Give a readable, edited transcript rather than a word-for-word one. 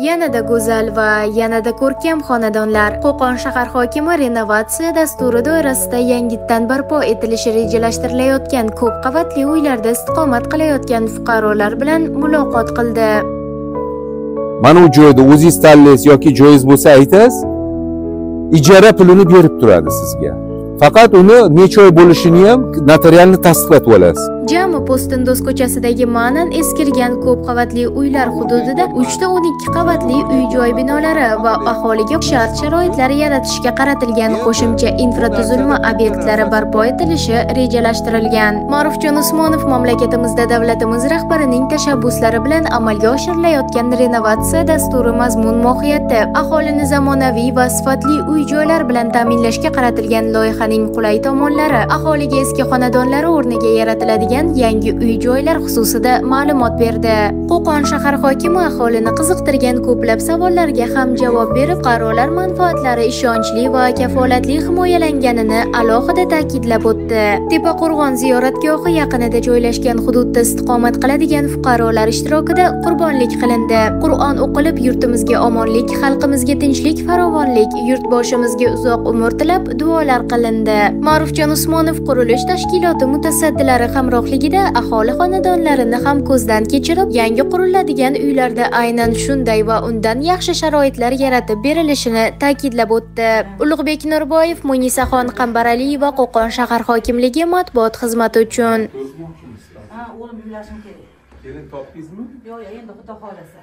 Yanada go'zal va yanada ko'rkam xonadonlar. Qo'qon shahar hokimi renovatsiya dasturi doirasida yangitdan barpo etilishi rejalashtirilayotgan ko'p qavatli uylarda istiqomat qilayotgan fuqarolar bilan muloqot qildi. Mana u joyda o'zingiz tanlaysiz yoki joyingiz bo'lsa aytasiz, ijara pulini berib turadi sizga. Faqat uni necha oy bo'lishini ham notarialni tasdiqlatib olasiz. Jami Postindoz ko'chasidagi ma'nan eskirgan ko'p qavatli uylar hududida 3 ta 12 qavatli uy-joy binolari va aholiga shart-sharoitlar yaratishga qaratilgan qo'shimcha infratuzilma obyektlari barpo etilishi rejalashtirilgan. Ma'rufjon Usmonov mamlakatimizda davlatimiz rahbarining tashabbuslari bilan amalga oshirilayotgan renovatsiya dasturi mazmun mohiyati, aholini zamonaviy va sifatli uy-joylar bilan ta'minlashga qaratilgan loyihaning qulay tomonlari, aholiga eski xonadonlari o'rniga yaratiladigan yangi uy-joylar xususida ma'lumot berdi. Qo'qon shahar hokimi aholini qiziqtirgan ko'plab savollarga ham javob berib, fuqarolar manfaatlari ishonchli va kafolatli himoyalanganini alohida ta'kidlab o'tdi. Tepaqo'rg'on ziyoratgohi yaqinida joylashgan hududda istiqomat qiladigan fuqarolar ishtirokida qurbonlik qilindi. Qur'on o'qilib, yurtimizga omonlik, xalqimizga tinchlik, farovonlik, yurtboshimizga uzoq umr tilab duolar qilindi. Ma'rufjon Usmonov qurilish tashkiloti mutasaddilari hamrohligida aholi xonadonlarini ham ko'zdan kechirib, yangi quriladigan uylarda aynan shunday va undan yaxshi sharoitlar yaratib berilishini ta'kidlab o'tdi. Ulug'bek Nurboyev, Munisaxon Qambaraliyeva, Qo'qon shahar hokimligi matbuot xizmati uchun. O'g'lim yurlashim kerak. Kelin topdingizmi? Yo'q, endi xudo xolasa.